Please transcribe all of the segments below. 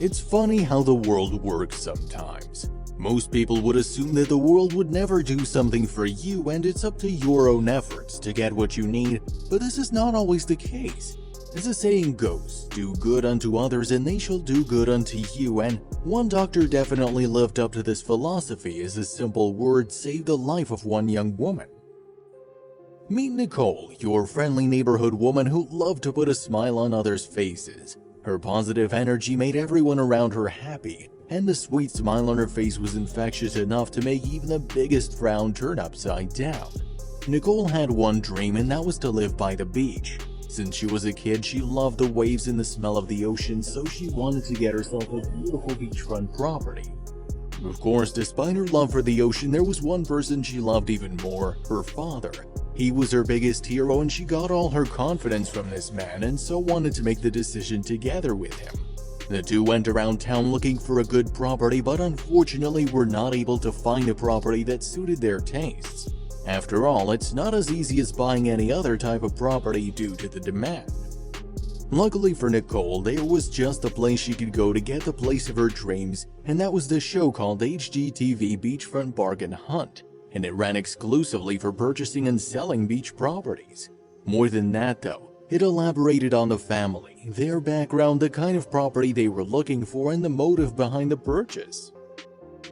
It's funny how the world works sometimes. Most people would assume that the world would never do something for you and it's up to your own efforts to get what you need, but this is not always the case. As the saying goes, do good unto others and they shall do good unto you, and one doctor definitely lived up to this philosophy as a simple word saved the life of one young woman. Meet Nicole, your friendly neighborhood woman who loved to put a smile on others' faces. Her positive energy made everyone around her happy, and the sweet smile on her face was infectious enough to make even the biggest frown turn upside down. Nicole had one dream, and that was to live by the beach. Since she was a kid, she loved the waves and the smell of the ocean, so she wanted to get herself a beautiful beachfront property. Of course, despite her love for the ocean, there was one person she loved even more, her father. He was her biggest hero, and she got all her confidence from this man and so wanted to make the decision together with him. The two went around town looking for a good property, but unfortunately were not able to find a property that suited their tastes. After all, it's not as easy as buying any other type of property due to the demand. Luckily for Nicole, there was just a place she could go to get the place of her dreams, and that was the show called HGTV Beachfront Bargain Hunt, and it ran exclusively for purchasing and selling beach properties. More than that though, it elaborated on the family, their background, the kind of property they were looking for, and the motive behind the purchase.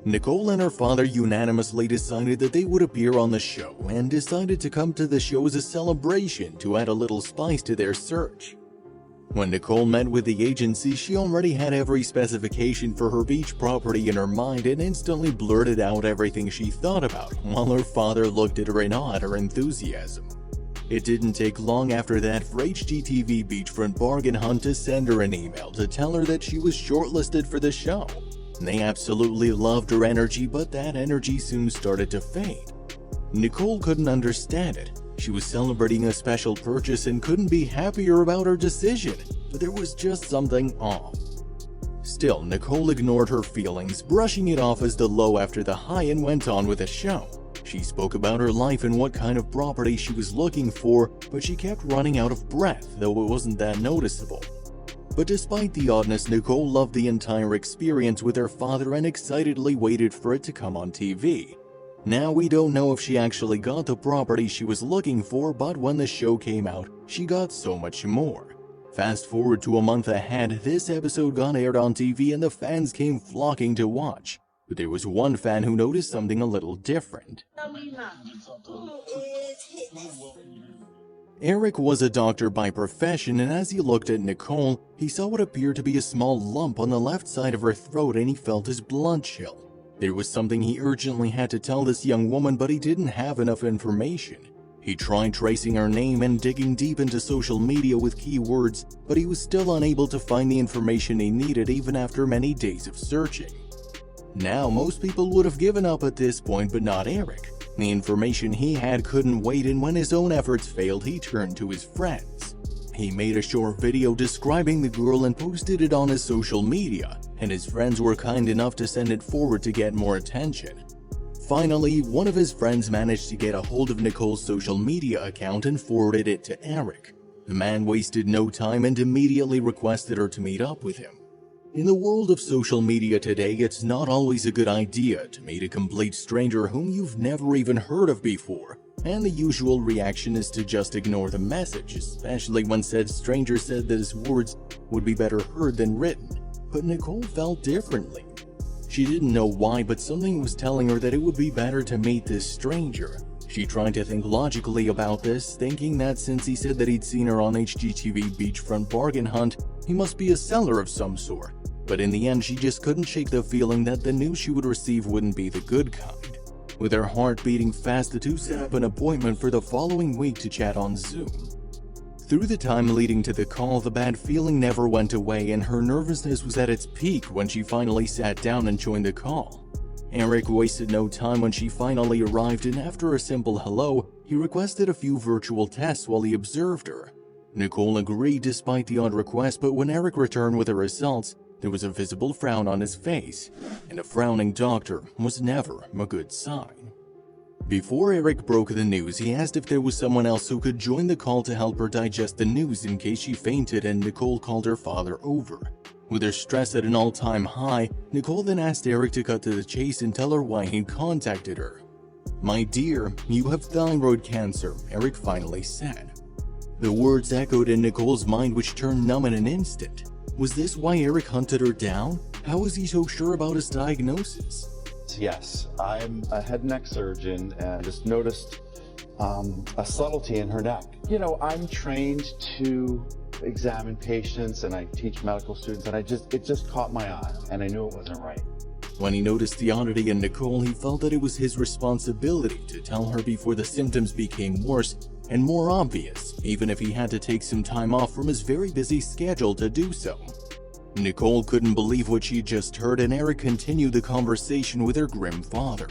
Nicole and her father unanimously decided that they would appear on the show and decided to come to the show as a celebration to add a little spice to their search. When Nicole met with the agency, she already had every specification for her beach property in her mind and instantly blurted out everything she thought about, while her father looked at her in awe at her enthusiasm. It didn't take long after that for HGTV Beachfront Bargain Hunt to send her an email to tell her that she was shortlisted for the show. They absolutely loved her energy, but that energy soon started to fade. Nicole couldn't understand it. She was celebrating a special purchase and couldn't be happier about her decision, but there was just something off. Still, Nicole ignored her feelings, brushing it off as the low after the high, and went on with the show. She spoke about her life and what kind of property she was looking for, but she kept running out of breath, though it wasn't that noticeable. But despite the oddness, Nicole loved the entire experience with her father and excitedly waited for it to come on TV. Now we don't know if she actually got the property she was looking for, but when the show came out, she got so much more. Fast forward to a month ahead, this episode got aired on TV and the fans came flocking to watch. But there was one fan who noticed something a little different. Eric was a doctor by profession, and as he looked at Nicole, he saw what appeared to be a small lump on the left side of her throat, and he felt his blood chill. There was something he urgently had to tell this young woman, but he didn't have enough information. He tried tracing her name and digging deep into social media with keywords, but he was still unable to find the information he needed even after many days of searching. Now, most people would have given up at this point, but not Eric. The information he had couldn't wait, and when his own efforts failed, he turned to his friends. He made a short video describing the girl and posted it on his social media, and his friends were kind enough to send it forward to get more attention. Finally, one of his friends managed to get a hold of Nicole's social media account and forwarded it to Eric. The man wasted no time and immediately requested her to meet up with him. In the world of social media today, it's not always a good idea to meet a complete stranger whom you've never even heard of before, and the usual reaction is to just ignore the message, especially when said stranger said that his words would be better heard than written. But Nicole felt differently. She didn't know why, but something was telling her that it would be better to meet this stranger. She tried to think logically about this, thinking that since he said that he'd seen her on HGTV Beachfront Bargain Hunt, he must be a seller of some sort. But in the end, she just couldn't shake the feeling that the news she would receive wouldn't be the good kind. With her heart beating fast, the two set up an appointment for the following week to chat on Zoom. Through the time leading to the call, the bad feeling never went away, and her nervousness was at its peak when she finally sat down and joined the call. Eric wasted no time when she finally arrived, and after a simple hello, he requested a few virtual tests while he observed her. Nicole agreed despite the odd request, but when Eric returned with the results, there was a visible frown on his face, and a frowning doctor was never a good sign. Before Eric broke the news, he asked if there was someone else who could join the call to help her digest the news in case she fainted, and Nicole called her father over. With her stress at an all-time high, Nicole then asked Eric to cut to the chase and tell her why he'd contacted her. "My dear, you have thyroid cancer," Eric finally said. The words echoed in Nicole's mind, which turned numb in an instant. Was this why Eric hunted her down? How was he so sure about his diagnosis? Yes, I'm a head and neck surgeon and just noticed a subtlety in her neck. You know, I'm trained to examine patients and I teach medical students, and it just caught my eye and I knew it wasn't right. When he noticed the oddity in Nicole, he felt that it was his responsibility to tell her before the symptoms became worse and more obvious, even if he had to take some time off from his very busy schedule to do so. Nicole couldn't believe what she just heard, and Eric continued the conversation with her grim father.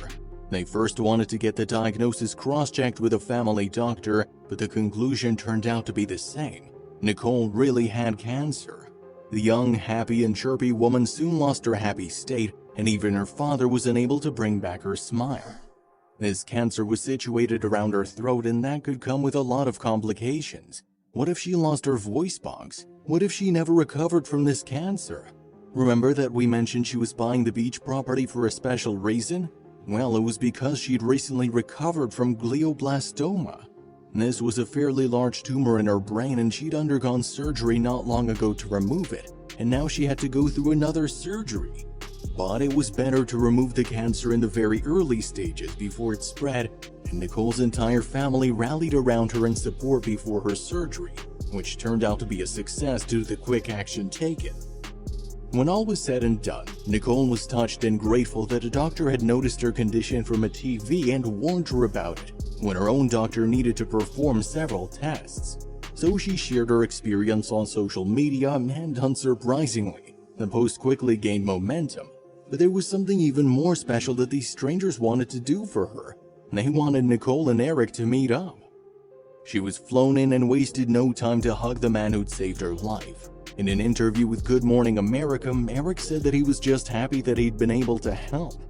They first wanted to get the diagnosis cross-checked with a family doctor, but the conclusion turned out to be the same. Nicole really had cancer. The young, happy, and chirpy woman soon lost her happy state, and even her father was unable to bring back her smile. This cancer was situated around her throat, and that could come with a lot of complications. What if she lost her voice box? What if she never recovered from this cancer? Remember that we mentioned she was buying the beach property for a special reason? Well, it was because she'd recently recovered from glioblastoma. This was a fairly large tumor in her brain, and she'd undergone surgery not long ago to remove it, and now she had to go through another surgery. But it was better to remove the cancer in the very early stages before it spread, and Nicole's entire family rallied around her in support before her surgery, which turned out to be a success due to the quick action taken. When all was said and done, Nicole was touched and grateful that a doctor had noticed her condition from a TV and warned her about it when her own doctor needed to perform several tests. So she shared her experience on social media, and unsurprisingly, the post quickly gained momentum. But there was something even more special that these strangers wanted to do for her. They wanted Nicole and Eric to meet up. She was flown in and wasted no time to hug the man who'd saved her life. In an interview with Good Morning America, Eric said that he was just happy that he'd been able to help.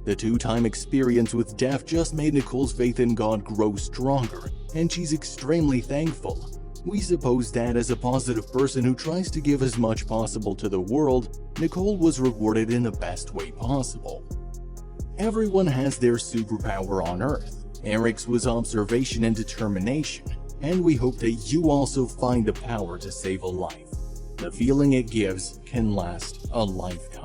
The two-time experience with death just made Nicole's faith in God grow stronger, and she's extremely thankful. We suppose that as a positive person who tries to give as much possible to the world, Nicole was rewarded in the best way possible. Everyone has their superpower on Earth. Eric's was observation and determination, and we hope that you also find the power to save a life. The feeling it gives can last a lifetime.